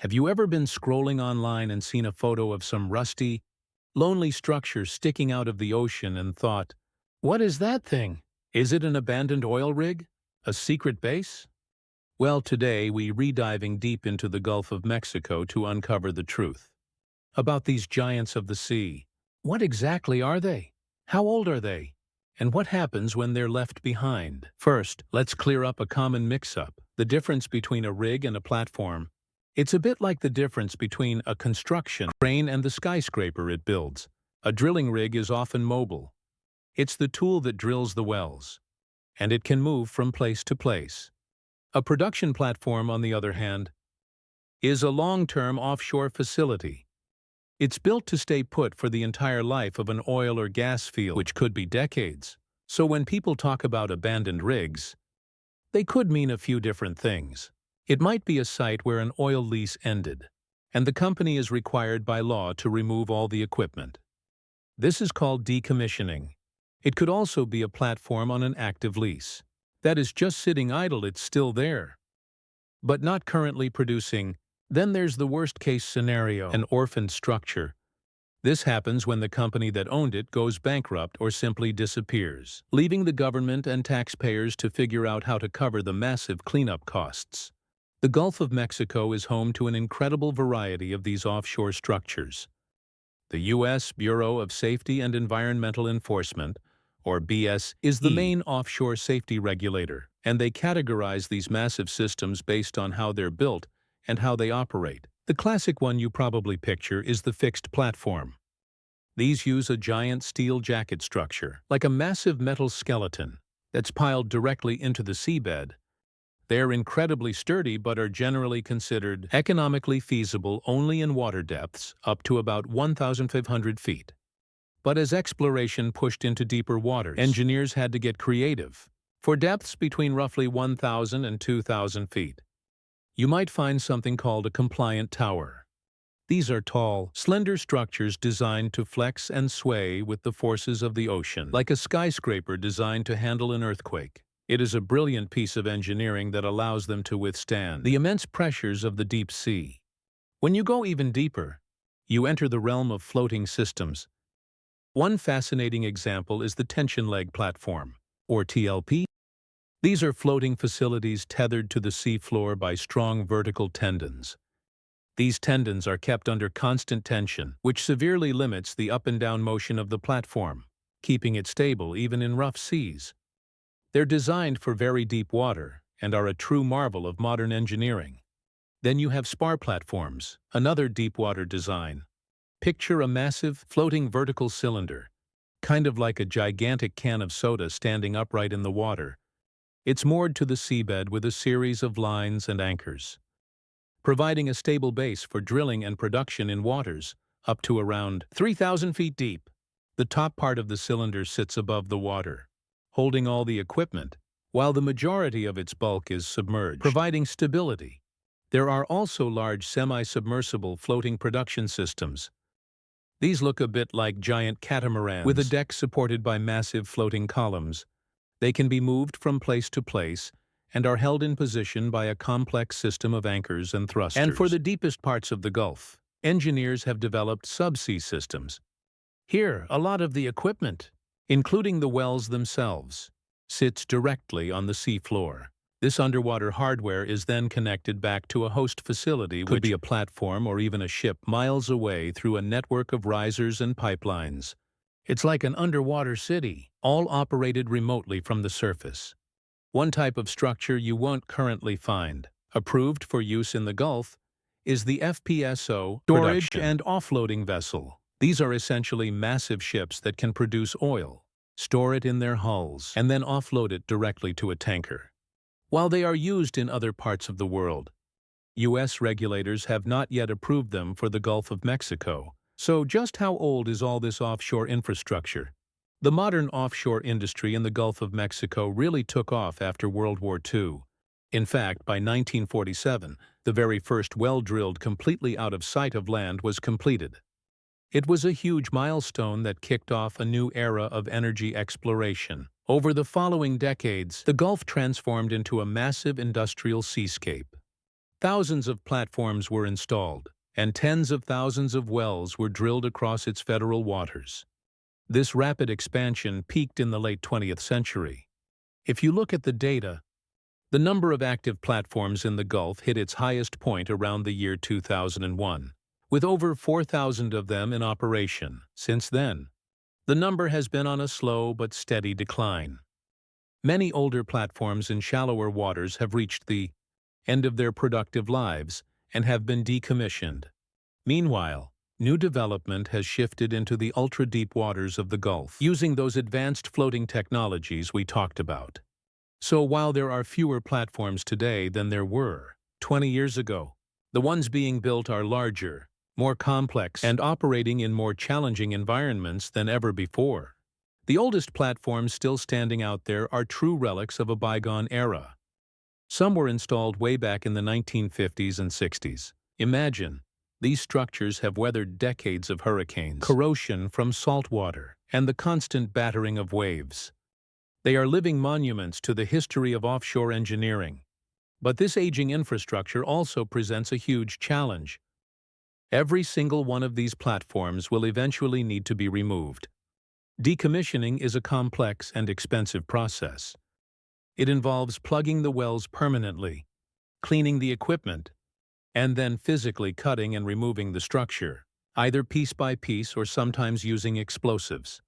Have you ever been scrolling online and seen a photo of some rusty, lonely structure sticking out of the ocean and thought, "What is that thing? Is it an abandoned oil rig? A secret base?" Well, today we re-diving deep into the Gulf of Mexico to uncover the truth about these giants of the sea. What exactly are they? How old are they? And what happens when they're left behind? First, let's clear up a common mix-up: the difference between a rig and a platform. It's a bit like the difference between a construction crane and the skyscraper it builds. A drilling rig is often mobile. It's the tool that drills the wells, and it can move from place to place. A production platform, on the other hand, is a long-term offshore facility. It's built to stay put for the entire life of an oil or gas field, which could be decades. So when people talk about abandoned rigs, they could mean a few different things. It might be a site where an oil lease ended, and the company is required by law to remove all the equipment. This is called decommissioning. It could also be a platform on an active lease. That is just sitting idle, it's still there, but not currently producing. Then there's the worst-case scenario, an orphaned structure. This happens when the company that owned it goes bankrupt or simply disappears, leaving the government and taxpayers to figure out how to cover the massive cleanup costs. The Gulf of Mexico is home to an incredible variety of these offshore structures. The U.S. Bureau of Safety and Environmental Enforcement, or BSE, is the main offshore safety regulator, and they categorize these massive systems based on how they're built and how they operate. The classic one you probably picture is the fixed platform. These use a giant steel jacket structure, like a massive metal skeleton, that's piled directly into the seabed. They're incredibly sturdy but are generally considered economically feasible only in water depths up to about 1,500 feet. But as exploration pushed into deeper waters, engineers had to get creative. For depths between roughly 1,000 and 2,000 feet, you might find something called a compliant tower. These are tall, slender structures designed to flex and sway with the forces of the ocean, like a skyscraper designed to handle an earthquake. It is a brilliant piece of engineering that allows them to withstand the immense pressures of the deep sea. When you go even deeper, you enter the realm of floating systems. One fascinating example is the tension leg platform, or TLP. These are floating facilities tethered to the seafloor by strong vertical tendons. These tendons are kept under constant tension, which severely limits the up and down motion of the platform, keeping it stable even in rough seas. They're designed for very deep water and are a true marvel of modern engineering. Then you have spar platforms, another deep water design. Picture a massive, floating vertical cylinder, kind of like a gigantic can of soda standing upright in the water. It's moored to the seabed with a series of lines and anchors, providing a stable base for drilling and production in waters up to around 3,000 feet deep. The top part of the cylinder sits above the water, holding all the equipment, while the majority of its bulk is submerged, providing stability. There are also large semi-submersible floating production systems. These look a bit like giant catamarans with a deck supported by massive floating columns. They can be moved from place to place and are held in position by a complex system of anchors and thrusters. And for the deepest parts of the Gulf, engineers have developed subsea systems. Here, a lot of the equipment, including the wells themselves, sits directly on the seafloor. This underwater hardware is then connected back to a host facility, which could be a platform or even a ship miles away, through a network of risers and pipelines. It's like an underwater city, all operated remotely from the surface. One type of structure you won't currently find, approved for use in the Gulf, is the FPSO, storage and offloading vessel. These are essentially massive ships that can produce oil, store it in their hulls, and then offload it directly to a tanker. While they are used in other parts of the world, U.S. regulators have not yet approved them for the Gulf of Mexico. So just how old is all this offshore infrastructure? The modern offshore industry in the Gulf of Mexico really took off after World War II. In fact, by 1947, the very first well drilled completely out of sight of land was completed. It was a huge milestone that kicked off a new era of energy exploration. Over the following decades, the Gulf transformed into a massive industrial seascape. Thousands of platforms were installed, and tens of thousands of wells were drilled across its federal waters. This rapid expansion peaked in the late 20th century. If you look at the data, the number of active platforms in the Gulf hit its highest point around the year 2001, with over 4,000 of them in operation. Since then, the number has been on a slow but steady decline. Many older platforms in shallower waters have reached the end of their productive lives and have been decommissioned. Meanwhile, new development has shifted into the ultra-deep waters of the Gulf, using those advanced floating technologies we talked about. So while there are fewer platforms today than there were 20 years ago, the ones being built are larger, more complex, and operating in more challenging environments than ever before. The oldest platforms still standing out there are true relics of a bygone era. Some were installed way back in the 1950s and 60s. Imagine, these structures have weathered decades of hurricanes, corrosion from salt water, and the constant battering of waves. They are living monuments to the history of offshore engineering. But this aging infrastructure also presents a huge challenge. Every single one of these platforms will eventually need to be removed. Decommissioning is a complex and expensive process. It involves plugging the wells permanently, cleaning the equipment, and then physically cutting and removing the structure, either piece by piece or sometimes using explosives.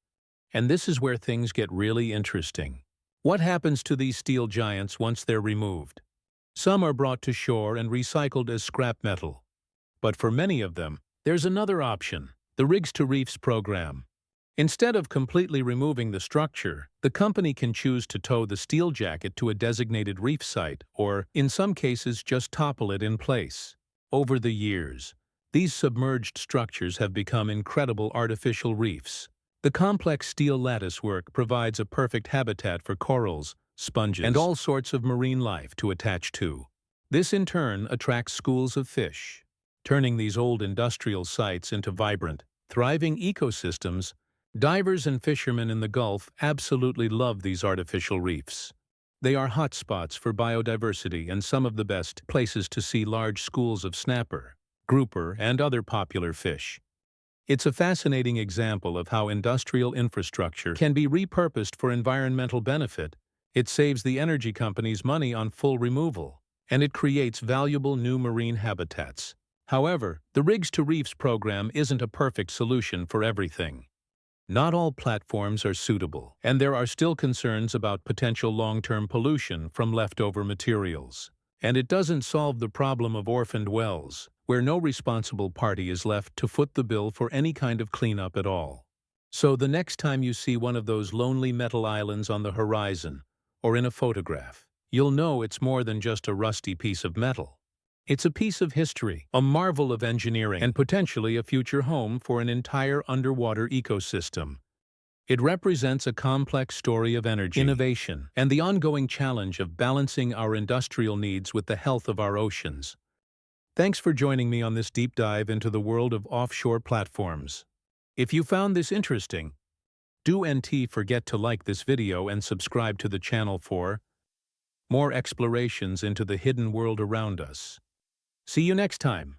And this is where things get really interesting. What happens to these steel giants once they're removed? Some are brought to shore and recycled as scrap metal. But for many of them, there's another option, the Rigs to Reefs program. Instead of completely removing the structure, the company can choose to tow the steel jacket to a designated reef site or, in some cases, just topple it in place. Over the years, these submerged structures have become incredible artificial reefs. The complex steel latticework provides a perfect habitat for corals, sponges, and all sorts of marine life to attach to. This in turn attracts schools of fish, turning these old industrial sites into vibrant, thriving ecosystems. Divers and fishermen in the Gulf absolutely love these artificial reefs. They are hotspots for biodiversity and some of the best places to see large schools of snapper, grouper, and other popular fish. It's a fascinating example of how industrial infrastructure can be repurposed for environmental benefit. It saves the energy companies money on full removal, and it creates valuable new marine habitats. However, the Rigs to Reefs program isn't a perfect solution for everything. Not all platforms are suitable, and there are still concerns about potential long-term pollution from leftover materials. And it doesn't solve the problem of orphaned wells, where no responsible party is left to foot the bill for any kind of cleanup at all. So the next time you see one of those lonely metal islands on the horizon, or in a photograph, you'll know it's more than just a rusty piece of metal. It's a piece of history, a marvel of engineering, and potentially a future home for an entire underwater ecosystem. It represents a complex story of energy, innovation, and the ongoing challenge of balancing our industrial needs with the health of our oceans. Thanks for joining me on this deep dive into the world of offshore platforms. If you found this interesting, do forget to like this video and subscribe to the channel for more explorations into the hidden world around us. See you next time.